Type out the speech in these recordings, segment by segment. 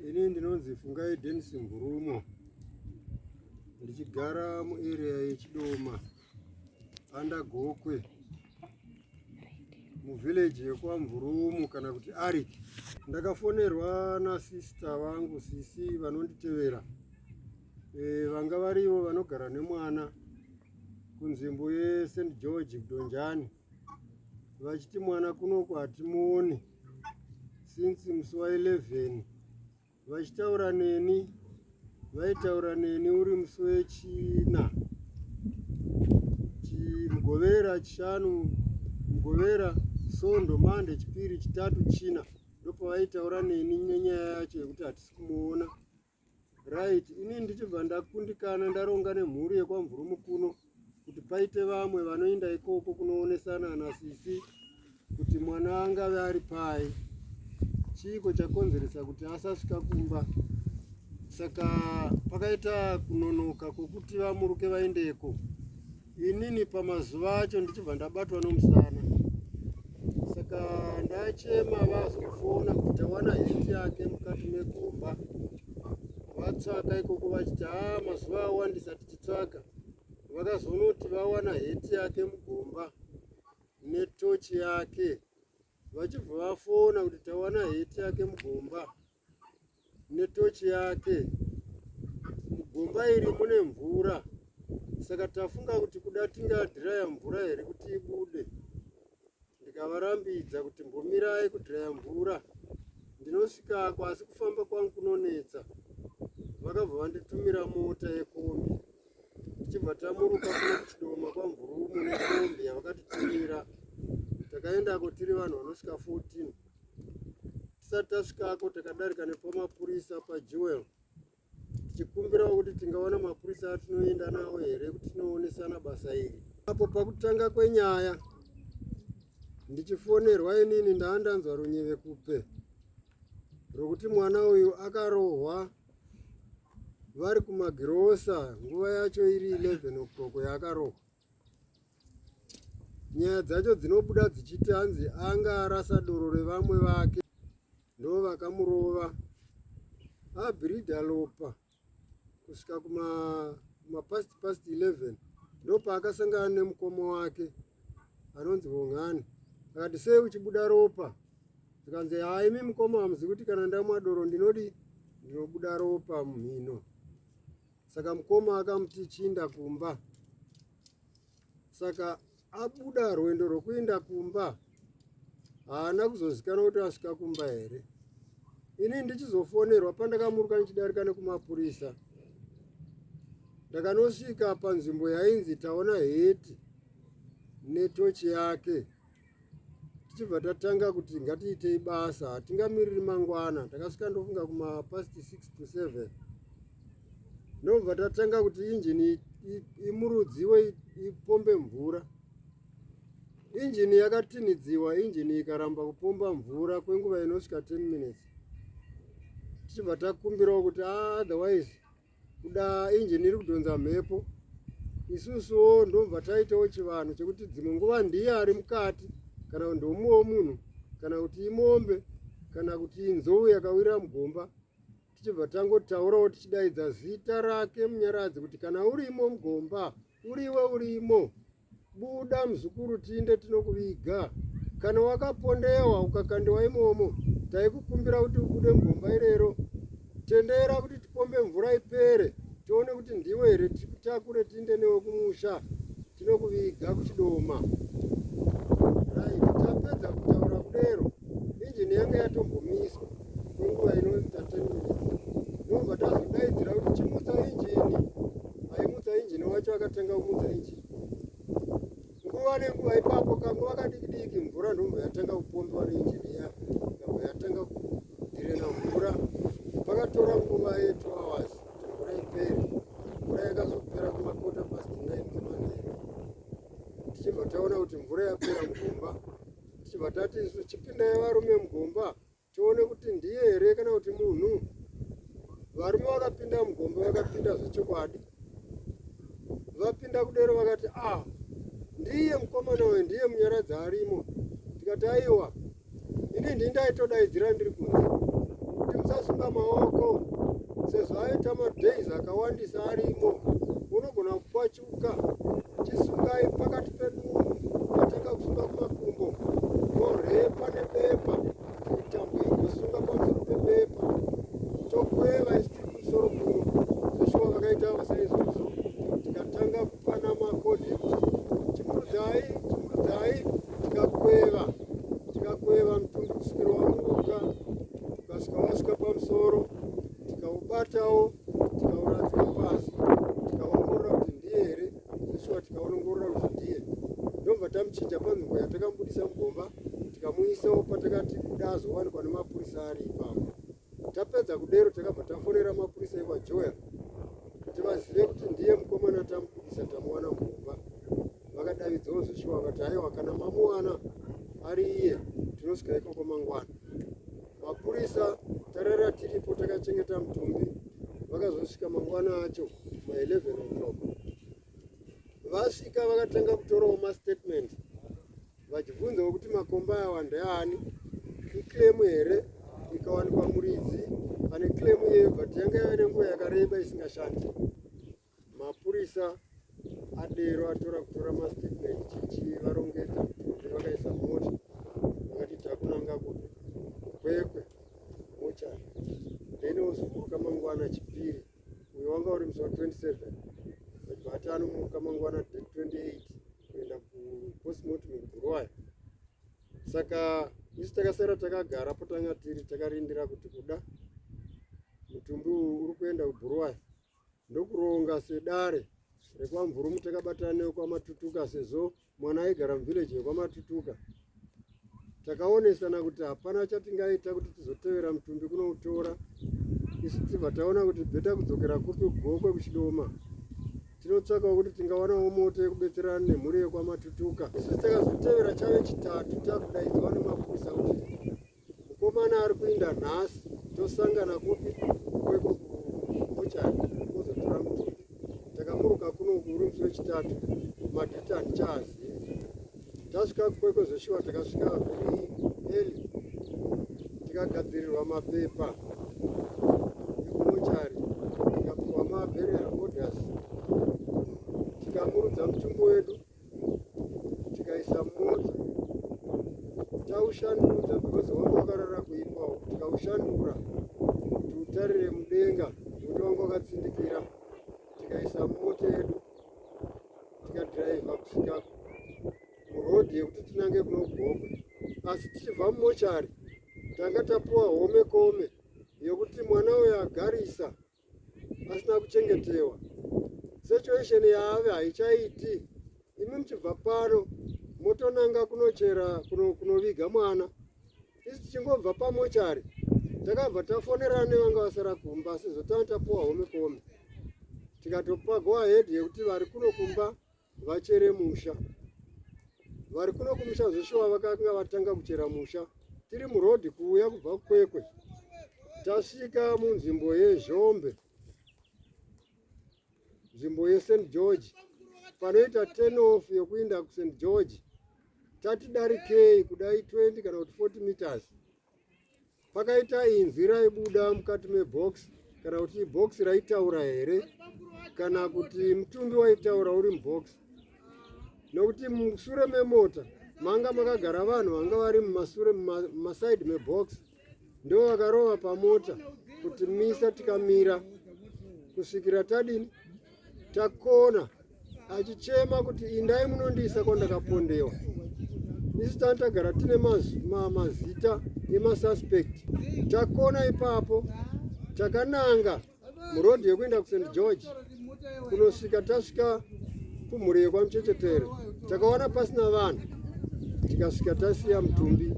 Ini ndinonzi Munyaradzi Mvurumu. Ndichigara muarea yechidoma kuGokwe muvillage yekwaMvurumu kana kuti ari. Ndakafonerwa nasista vangu sisi vanonditevera. Vanga varivo vanogara nemwana kunzvimbo yeSt George kudonjani. Vachiti mwana kunoko hatimuoni since musi wa11. Vachitaura neni, vaitaura neni uri musi wechina. Mugovera chishanu, mugovera sondo mande chipiri chitatu china. Ndopa vaitaura neni nenyaya yacho yekuti hatisi kumuona. Right, ini ndichibva ndakundikana ndaronga nemhuri yekwaMvurumu kuno kuti paite vamwe vanoenda ikoko kunoonesana nasisi kuti mwana angave ari pai. Chiko chakonzeresa kuti asasvika kumba. Saka pakaita kunonoka kwokuti vamuruke vaendeko. Inini pamazuva acho ndichibva ndabatwa nomusana. Saka ndachema vazofona kuti tawana heti yake mukati megomba. Vatsvaka ikoko vachiti mazuva awandisa tichitsvaka. Vakazonoti vawana heti yake mugomba netochi yake. Vachibva vafona kuti tawana heti yake mugomba netochi yake. Mugomba iri mune mvura. Saka tafunga kuti kuda tingadhiraya mvura here kuti ibude. Ndikavarambidza kuti mbomirai kudhiraya mvura. Ndinosvikako asi kufamba kwangu kunonetsa. Vakabva vanditumira mota yekombi. Tichibva tamuruka kuna kuchidoma kwaMvurumu nekombi yavakatitumira. Takaendako tiri vanhu vanosvika 14. Tisati tasvikako takadarika nepamapurisa paJewel. Tichikumbira kuti tingaona mapurisa atinoenda nawo here kuti tinoonesana basa iri. Apo pakutanga kwenyaya ndichifonerwa inini ndaandanzwa runyeve kupe rokuti mwana uyu akarohwa vari kumagirosa nguva yacho iri 11 o'clock yakarohwa. Nyaya dzacho dzinobuda dzichiti hanzi anga arasa doro revamwe vake ndo vakamurova. Abhirida lopa kusvika past 11 ndo paakasangana nemukoma wake anonzi Vong'ani. Akati sei uchibuda ropa? Tikanzi haimi mukoma hamuzi kuti kana ndamwa doro ndinobuda ropa mumhino. Saka mukoma akamuti chinda kumba. Saka abuda rwendo rwokuenda kumba haana kuzozikanwa kuti asvika kumba here. Ini ndichizofonerwa pandakamuruka ndichidarika nekumapurisa. Ndakanosvika panzvimbo yainzi taona heti netochi yake. Tichibva tatanga kuti ngatiitei basa, hatingamiriri mangwana. Takasvika ndofunga past 6 to 7. Ndobva tatanga kuti injini imurudziwe ipombe mvura. Injini yakatinidziwa, injini ikaramba kupomba mvura kwenguva inosvika 10 minutes. Tichibva takumbirawo kuti otherwise kuda injini iri kudhonza mhepo. Isusuwo ndobva taitawo chivanhu chekuti dzimwe nguva ndiye ari mukati kana ndomuwo munhu kana kuti imombe kana kuti inzou yakawira mugomba. Tichibva tangotaurawo tichidaidza zita rake Munyaradzi kuti kana urimo mugomba, uriwe urimo, buda muzukuru tinde tinokuviga. Kana wakapondewa ukakandiwa imomo, taikukumbira kuti ubude mugomba irero. Tendera kuti tipombe mvura ipere, tione kuti ndiwe here tikutakure tinde newe kumusha, tinokuviga kuchidoma. Right, tapedza kutaura kudero, injini yanga yatombomiswa kwenguva inoita 10 minutes. Ndobva tazodaidzira kuti chimutsa injini. Aimutsa injini wacho akatanga kumutsa injini. Nguva nenguva ipapo kanguva kadiki mvura ndombo yatanga kupombewa neinjini iya. Ndobva yatanga kudhirena mvura. Pakatora nguva ye 2 hours kuti mvura ipere. Mvura yakazopera kumakota past 9 dzemanheru. Tichibva taona kuti mvura yapera mugomba. Tichibva tati isu chipindai varume mugomba tione kuti ndiye here kana kuti munhu. Varume vakapinda mugomba vakapinda zvechokwadi. Vapinda kudero vakati ndiye mukomana we ndiye Munyaradzi arimo. Tikati aiwa ini ndindaitodaidzira ndiri kunze kuti musasumba kusunga maoko, sezvo aita madhays akawandisa arimo, unogona kupwachuka. Chisungai pakati pedumbu, tatanga kusunga kumakumbo, torepa nebepa, mitambo inosunga pamusoro pebepa, tokweva isi tiri kumusoro kuno. Zveshuwa vakaita basa izvozvo, tikatanga kupana makodhi ekuti chimurudzai, tikakweva mutumbi kusvikira wamuruka, ukasvika wasvika pamusoro, tikaubatawo, tikauradzika pasi, tikaongorora kuti ndiye here. Zveshuwa tikaongorora kuti ndiye, ndobva tamuchinja panzvimbo yatakambudisa mugomba, tikamuisawo patakati kuda azowanikwa nemapurisa ari ipapo. Tapedza kudero takabva tafonera mapurisa ekwaJoya kuti vazive kuti ndiye mukomana tamubudisa tamuwana mugomba. Vakadavidzawo zveshuwa vakati haiwa, kana mamuwana ari iye tinosvika ikoko mangwana. Mapurisa tarara tiripo takachengeta mutumbi, vakazosvika mangwana acho ma11 o'clock. Vasvika vakatanga kutorawo mastatement vachibvunzawo kuti makomba awa ndeani, iklemu here, ikawanikwa muridzi ane klemu iyeyo, but yanga yave nenguva yakareba isingashandi. Mapurisa adero atora kutora mastatement chichivarongedza mutumbi, vakaisa mota, vakati takunanga kuti kwekwe mochari. Then wozomuruka mangwana chipiri, uyo wanga uri musi wa27, but anomuruka mangwana 28 kuenda kupostmortem kuBuruwayo. Saka isi takasara takagara potanga tiri takarindira kuti kuda mutumbi uri kuenda kuBuruwayo ndokuronga sedare rekwaMvurumu. Takabatana nekwaMatutuka, sezvo mwana aigara muvhileji yekwaMatutuka. Takaonesana kuti hapana chatingaita kuti tizotevera mutumbi kunoutora. Isi tibva taona kuti bheta kudzokera kuGokwe kuchidoma, tinotsvakawo kuti tingawanawo moto yekubetserana nemhuri yekwaMatutuka. Isi takazotevera chave chitatu takudaidzwa nemapurisa kuti mukomana ari kuinda nhasi, tosangana kupi kweko kumochari kuzotora mutumbi. Takamuruka kuno kuri musi wechitatu, madheti handichaazivi. Tasvika kweko zveshuwa takasvika vhiri eli, tikagadzirirwa mapepa ekumochari, tikapiwa maburial orders, tikamurudza mutumbi wedu, tikaisa mumota, taushandudza because wanga wakarara kuipawo, tikaushandura kuti utarire mudenga nokuti wanga wakatsindikira. Tikaisa mumota yedu, tikadhiraivha kusvika murodhi yekuti tinange kuGokwe. Asi tichibva mumochari tanga tapuwa home kome yokuti mwana uyo agarisa asina kuchengetewa. Situation yaave haichaiti. Imi muchibva pano motonanga kunochera kunoviga mwana. Isi tichingobva pamochari takabva tafonerana nevanga vasara kumba, sezvo tanga tapuwa home kome. Tikatopa go ahead yekuti vari kuno kumba vachere musha. Vari kuno kumusha zveshuwa vakanga vatanga kuchera musha. Tiri murodhi kuuya kubva kuKwekwe, tasvika munzvimbo yeZhombe, nzvimbo yeSt George, panoita 10 off yokuinda kuSt George. Tati darikei kudai 20 kana kuti 40 meters, pakaita inzwi raibuda mukati mebox, kana kuti box raitaura here, kana kuti mutumbi waitaura uri mubox. Nokuti mushure memota manga makagara vanhu vanga vari mumashure mumasaidi mebox, ndo vakarova pamota kuti misa. Tikamira kusvikira tadini takona, achichema kuti indai munondiisa kwandakapondewa. Isi tanga tagara tine mazita emasuspect. Takona ipapo, takananga murodhi yekuenda kuSt George kunosvika tasvika kumhuri yekwaMuchechetere, takaona pasina vanhu, tikasvika tasiya mutumbi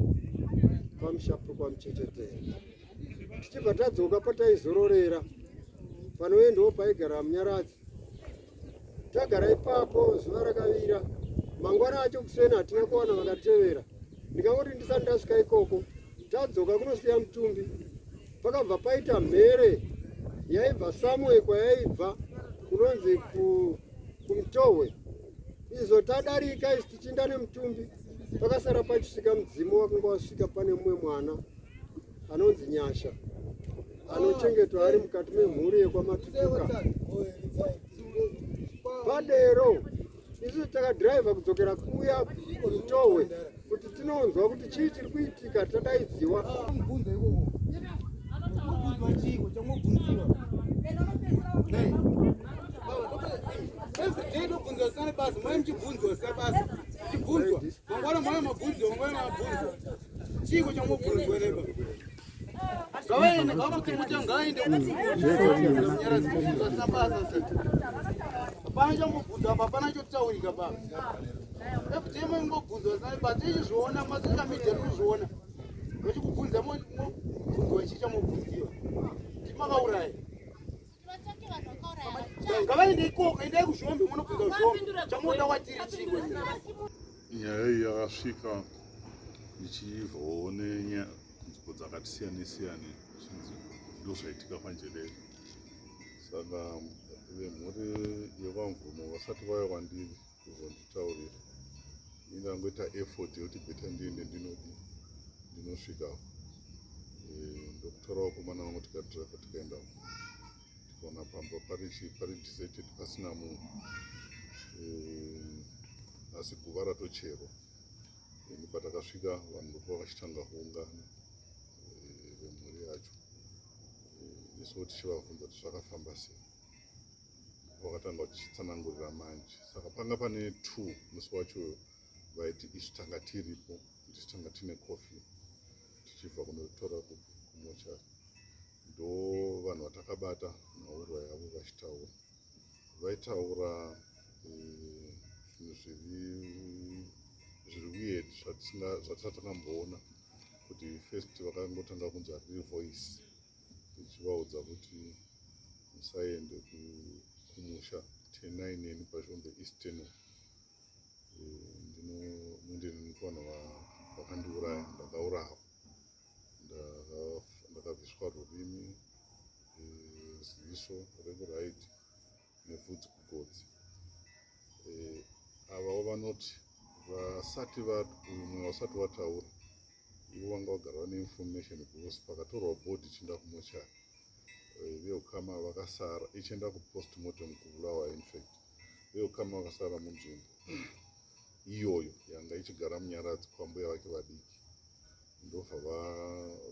pamushapu kwaMuchechetere. Tichibva tadzoka pataizororera panoendawo paigara Munyaradzi, tagara ipapo zuva rakavira. Mangwana acho kuseni hatina kuwana vakatevera. Ndikangoti ndisati ndasvika ikoko tadzoka kunosiya mutumbi, pakabva paita mhere yaibva Samwe kwayaibva kunonzi kuMutohwe. Izvo tadarika isi tichinda nemutumbi, pakasara pachisvika mudzimu wakanga wasvika pane mumwe mwana anonzi Nyasha. anochengetwa ari mukati memhuri yekwaMatutuka. Padero isu takadhiraivha kudzokera kuuya kuTohwe kuti tinonzwa kuti chii chiri kuitika. Tadaidziwa Nyaya yakasvika ichibvawo nenzvimbo dzakasiyana-siyana ndozvaitika kwaNjelele. Saka vemhuri yekwaMvurumu vasati vauya kwandiri kuzonditaurira, indangoita effort yekuti beta ndiende ndinosvikawo. Ndokutorawo komana vamotikari dhiraivha tikaenda tikaona pamba pari deserted pasina munhu, asi guva ratocherwa. Patakasvika vanhu ndokuva vachitanga kuungana vemhuri yacho. Nesuwo tichivabvunza kuti zvakafamba sei. Vakatanga tichitsanangurira manje. Saka panga pane 2 musi wacho vaiti isu tanga tiripo, kuti tanga tine kofi tichibva kunotora kumochari. Ndo vanhu vatakabata nhaurwa yavo vachitaura. Vaitaura zvinhu zviri weird zvatatakamboona, kuti first vakangotanga kunzi hariri voice, ichivaudza kuti musaende kumusha 10-9 pashombe eastern. Ndinokuwana vakandiuraya, ndakaurawa, ndakabviswa rurimi, ziso, right nebvudzi kugodzi. Avavo vanoti mumwe wasati wataura, ivo vanga vagara vane information because pakatorwa bhodhi ichienda kumochari, veukama vakasara ichienda kupostmortem kubulawa. Infact veukama vakasara munzvimbo iyoyo yanga ichigara Munyaradzi kwambuya vake vadiki. Ndobva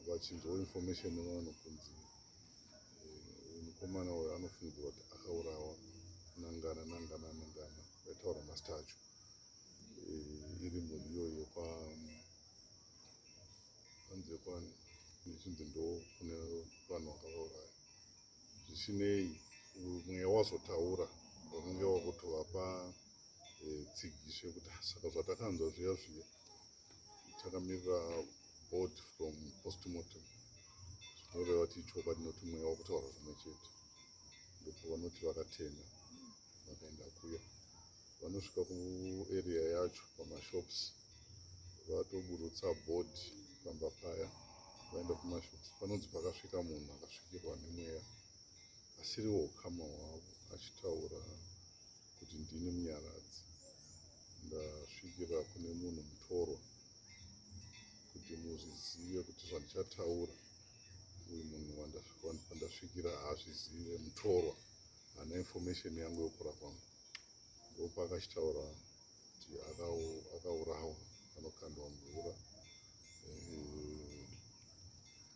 vachinzwawo information nevanhu kunzi mukomana uyo anofungidzwa kuti akaurawa nangana. Vaitaura mazita acho. Iri mhuri iyoyo kwachinzi ndo kune vanhu vakavauraya. Zvichinei, mweya wazotaura vanenge vakutovapa tsigiso yekuti saka zvatakanzwa zviya takamirira board from postmortem, zvinoreva kuti ichokwadi nokuti mweya wakutaura zvimwe chete. Ndipo vanoti vakatenga vakaenda kuya. Vanosvika kuarea yacho pamashops, vatoburutsa bhodhi pamba paya, vaenda kumashops. Panonzi pakasvika munhu akasvikirwa nemweya, asiriwo ukama hwavo, achitaura kuti ndini Munyaradzi, ndasvikira kune munhu mutorwa kuti muzvizive kuti zvandichataura uyu munhu wandasvikira haazvizive, mutorwa, hana information yangu yokura kwangu. Ndopa akachitaura kuti akaurawa, anokandwa mvura.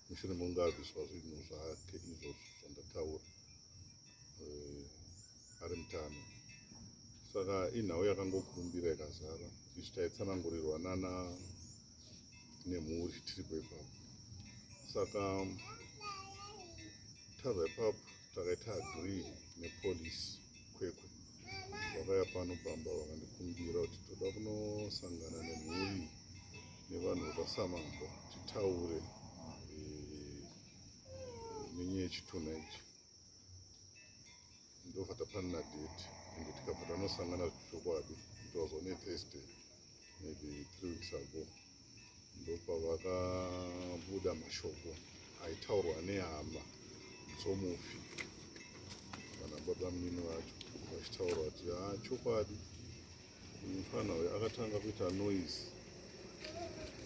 Mushure mekunge abviswa zvinhu zvake izvo zvandataura ari mutano. Saka inhau yakangokurumbira ikazara, isu taitsanangurirwa nemhuri tiripo ipapo. Saka tabva ipapo takaita agree nepolisi kwekwe. Vakaya pano pamba vakandikumbira kuti toda kunosangana nemhuri nevanhu vekwaSabhuku titaure nenyaya yechitunha ichi. Ndobva tapanana date, ende tikabva tanosangana zvichokwadi. It was on a Thursday, maybe 3 weeks ago. Ndopavakabuda mashoko aitaurwa nehama dzomufi, vanababa munini vacho, vachitaura kuti chokwadi mufana uyu akatanga kuita noise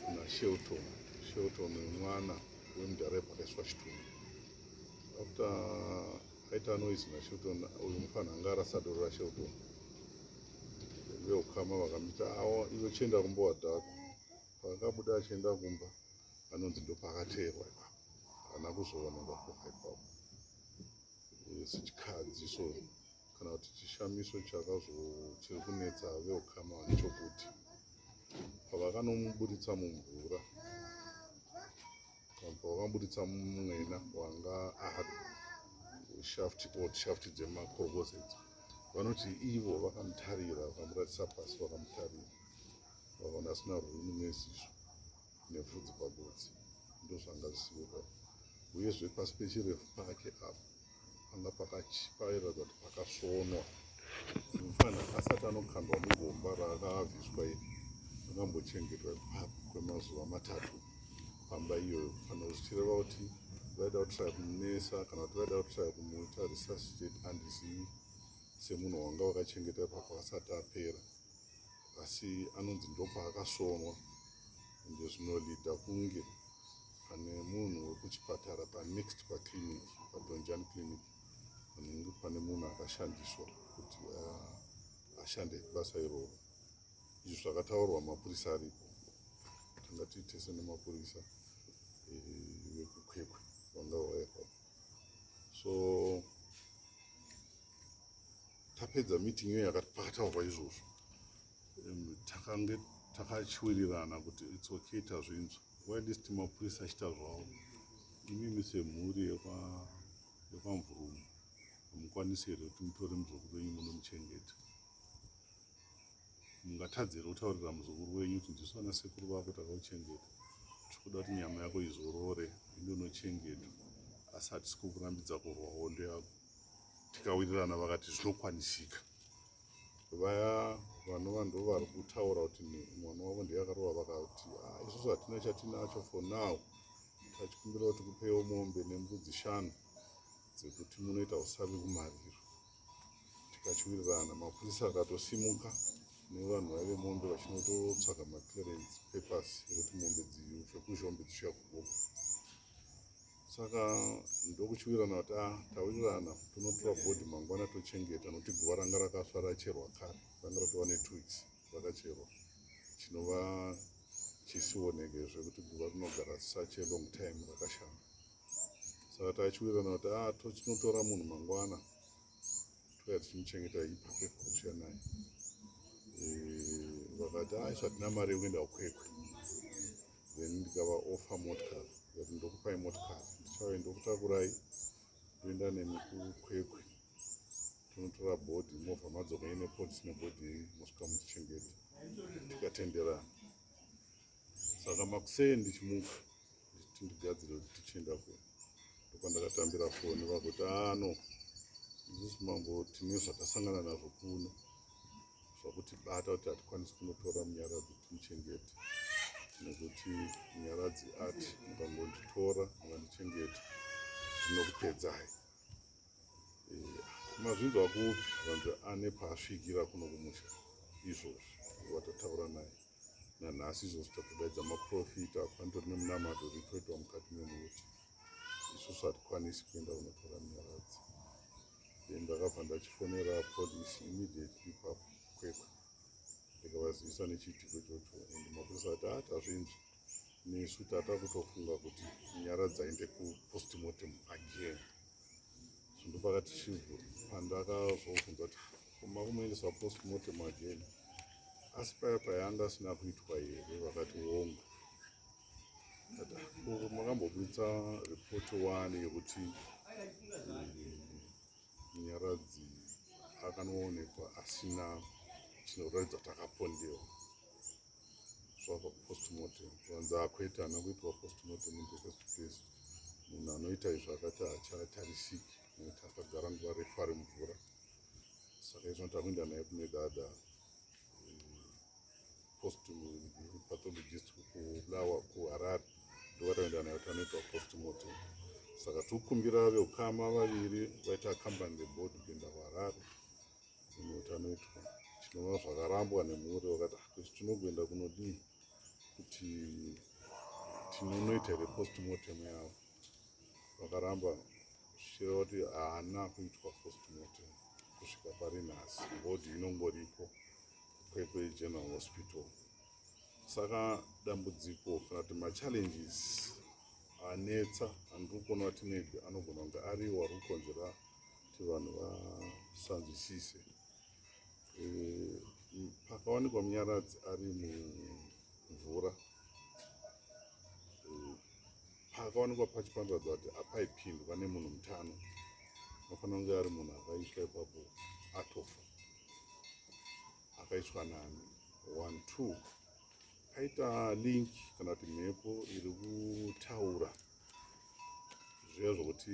kuna Chitunha mwana wemudharaibha akaiswa Chitunha. after aita noise naShelton uyu mufana anga arasa doro raShelton veukama vakamita awa iwe chienda kumba wadhako pakabuda achienda kumba anonzi ndopakateerwa ipapo haana kuzoona ndakufa ipapo sechikadzi. So kana kuti chishamiso chiri kunetsa veukama ndechokuti pavakanomubuditsa mumvura pavakamuburitsa mumwena wanga ari shafti dzemakorokozi idzi vanoti ivo vakamutarira vakamuratisa pasi vakamutarira vakaona asina rurimi neziso nebvudzi pagotsi ndozvanga zvisiveka uyezve pasi pechirefu pake apo panga pakachiratidza kuti pakasonwa mufana asati anokandwa mugomba raakavhiswa akambochengetwa ipapo kwemazuva matatu pamba iyoyo kana zvichireva kuti vaida kutrai kumunesa kana kuti vaida kutrai kumuita resuscitate handizivi semunhu wanga wakachengeta ipapo asati apera, asi anonzi ndopaakasonwa ende zvinolidha kunge pane munhu wekuchipatara panext paclinic padonjani clinic anenge pane munhu akashandiswa kuti ashande basa iroro. Izvi zvakataurwa mapurisa aripo, tanga tiitese nemapurisa vekuGokwe vanga vauya ipapo. So tapedza meeting iyo yakati pakataurwa izvozvo takange takachiwirirana kuti its okay tazvinzwa whilst mapurisa achiita zvavo imimi semhuri yekwaMvurumu hamukwanisi here kuti mutore muzukuru wenyu munomuchengeta. Mungatadzira kutaurira muzukuru wenyu kuti ndisu vana sekuru vako takauchengeta, tikuda kuti nyama yako izorore indonochengetwa, asi hatisi kukurambidza kurwa hondo yako. Tikawirirana vakati zvinokwanisika. Vaya vanova ndo vari kutaura kuti mwana wavo ndiye akarova vakati isusu hatina chatinacho for now, tachikumbira kuti kupewo mombe nembudzi 5 dzekuti munoita usavi kumariro. Tikachiwirirana mapurisa akatosimuka nevanhu vaive mombe vachinototsvaga maclearance papers ekuti mombe zvekuzhombe dzichiya kuGokwe. Saka ndokuchiwirirana kuti tawirirana tonotora bhodhi mangwana tochengeta nokuti guva ranga rakasva racherwa kare, ranga ratova ne2 weeks rakacherwa, chinova chisioneke zvekuti guva rinogara such a long time rakashama. Saka tachiwirirana kuti tinotora munhu mangwana touya tichimuchengeta ipapo kuchiya naye. Vakati isu hatina mari yekuenda kuGokwe, then ndikava offer motikari kuti ndokupai motikari ndichauya ndokutakurai toenda nemi kuGokwe tonotora bhodhi movha madzoka ine polisi nebhodhi mosvika muchichengeta. Tikatenderana. Saka makusei ndichimuka ndichiti ndigadzire kuti tichienda kwe ndopandakatambira foni vakuti no isusu Mambo tine zvatasangana nazvo kuno zvakuti bata kuti hatikwanisi kunotora Munyaradzi timuchengete, nekuti Munyaradzi ati mukangonditora mukandichengeta ndinokupedzai. Mazvinzwa kupi vanzi ane paasvikira kuno kumusha izvozvi watataura naye nanhasi izvozvi tatodaidza maprofita hapanditori nemunamato uri kuitwa mukati memuti. Isusu hatikwanisi kuenda kunotora Munyaradzi. Then ndakabva ndachifonera polisi immediately ipapo Kokwe ndikavazivisa nechitiko ichocho, and mapurisa ati tazvinzwa nesu tata kutofunga kuti Munyaradzi aende kupostmortem again. So ndopakati chivhu pandakazobvunza kuti makumuendesa postmortem again, asi paya payanga asina kuitwa here vakati hongu makambobuditsa ripoti 1 yekuti Munyaradzi akanoonekwa asina chinoratidza kuti akapondewa zvabva kupostmortem. Vanzi akwete haana kuitwa postmortem in the first place. Munhu anoita izvo akati hachatarisiki nekuti akagara nguva refu ari mvura. Saka izvo takuenda naye kune dada pathologist kubulawa kuHarare, ndovataenda naye kuti anoitwa postmortem. Saka tikukumbira veukama vaviri vaita accompany the board kuenda kuHarare kuti anoitwa. Chinova zvakarambwa nemhuri vakati kuti tinogoenda kunodii kuti tinonoita repostmortem yavo. Vakaramba zvichireva kuti haana kuitwa postmortem kusvika pari nhasi. Bhodhi inongoripo kwekwe General Hospital. Saka dambudziko kana kuti machallenges anetsa andiri kuona kuti maybe anogona kunge ariwo ari kukonzera kuti vanhu vasanzwisise. Pakawanikwa munyaradzi ari mumvura, pakawanikwa pachipanduradza kuti apaipindwa nemunhu mutano, anofanira kunge ari munhu akaiswa ipapo atofa, akaiswa nani 1 2. Paita link kana kuti mhepo iri kutaura zviya zvokuti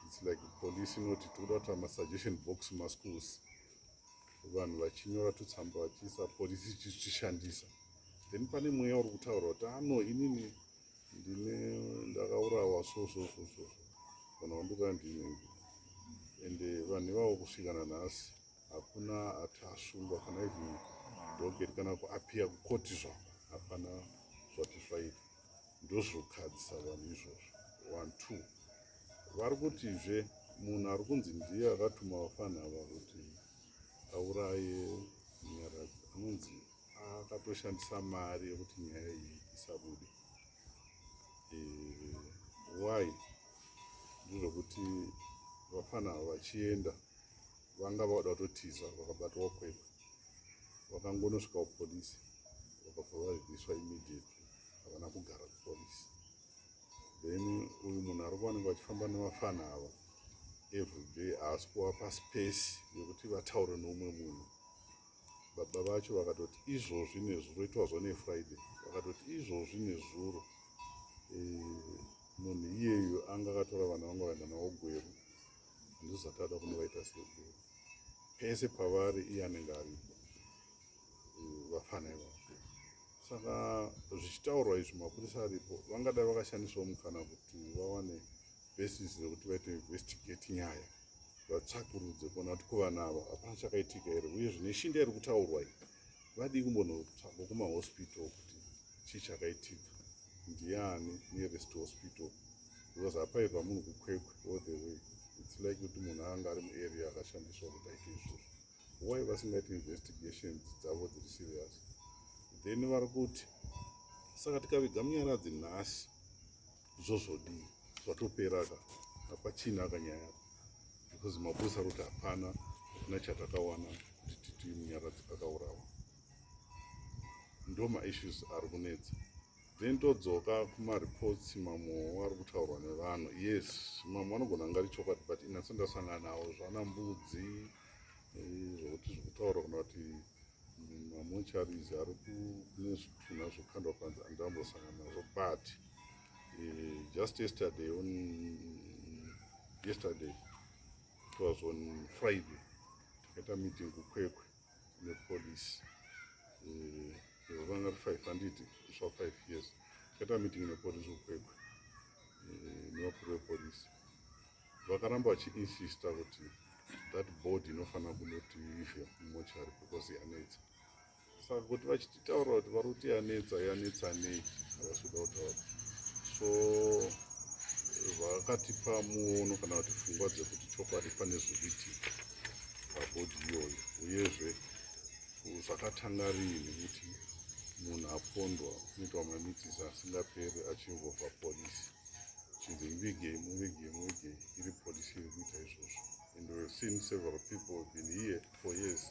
it's like police inoti tinoda kuti masuggestion box muschools, vanhu vachinyora tutsamba vachiisa polisi ichitishandisa. Then pane mweya uri kutaura kuti ano inini ndakaurawa so vanhu vanduka ndinenge, ende vanhu ivavo kusvikana nhasi hakuna atasungwa kana even dogeti kana kuapia kukoti zvako, hapana zvatifaita. Ndozvokadzisa vanhu izvozvo. 1 2 vari kutizve munhu ari kunzi ndiye akatuma vafana ava kuti auraye Munyaradzi anonzi akatoshandisa mari yekuti nyaya iyi isabude. Why? Ndizvokuti vafana ava vachienda vanga vada kutotiza vakabatwa kwekwe, vakangonosvika kupolisi vakabva varibviswa immediately, havana kugara kupolisi. Then uyu munhu ari kuwanikwa achifamba nevafana ava everyday haasi kuvapa space yekuti vataure neumwe munhu. Baba vacho vakatoti izvozvi nezuro, itwazvo neFriday, vakatoti izvozvi nezuro munhu iyeyo anga akatora vana vangu vaenda navo gweru, handizati ada kunovaita segweru. Pese pavari iye anenge aripo, vafana ivavo. Saka zvichitaurwa izvi mapurisa aripo vangadai vakashandisawo mukana kuti vawane basis rekuti vaite investigate nyaya, vatsvakurudze kuona kuti kuvana ava hapana chakaitika here, uye zvine shinda iri kutaurwa iyi vadii kumbonotsvagwa kumahospital kuti chii chakaitika, ndiani nearest hospital, because hapaitwa munhu kukwekwe all the way. It's like kuti munhu anga ari muarea akashandiswa kuti aite izvozvo. Why vasingaiti investigations dzavo dziri serious? Then vari kuti saka tikaviga munyaradzi nhasi zvozvodii, zvatopera ka, hapachina kanyaya, because mapurisa ari kuti hapana chatakawana kuti titi munyaradzi akaurawa. Ndo maissues ari kunetsa. Then todzoka kumareports mamwe ari kutaurwa nevanhu. Yes, mamwe anogona kunge ari chokwadi, but inatso ndasangana nawo zvana mbudzi zvokuti zvekutaura kuna kuti mamocharizi ari kune Chitunha zvokandwa panze handambosangana nazvo. But just yesterday it was on Friday, takaita meeting kuKwekwe nepolice, vanga 500 swa 5 years, takaita meeting nepolice kuKwekwe nevakuru vepolice. Vakaramba vachiinsista kuti that board inofanira kundoti ivhe mumochari because yanetsa. Saka kuti vachititaura kuti vari kuti yanetsa nei, havasi kuda kutaura. So vakatipa muono kana kuti pfungwa dzekuti chokwadi pane zviriitika pabhodhi iyoyo, uyezve zvakatanga rii nekuti munhu apondwa unoitwa mamitisi asingaperi achingovha polisi, chinzi muvigei iri polisi iri kuita izvozvo. And we've seen several people have been here for years,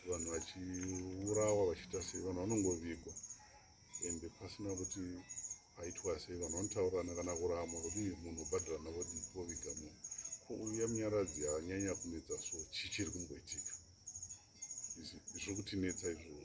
vanhu vachiurawa vachiita sei, vanhu vanongovigwa ende pasina kuti paitwa sei, vanhu vanotaurana kana kurama kuti munhu ubhadhara navodii voviga munhu. Kuuya munyaradzi hanyanya kunetsa so chichiri kumboitika, zviri kutinetsa izvozvo.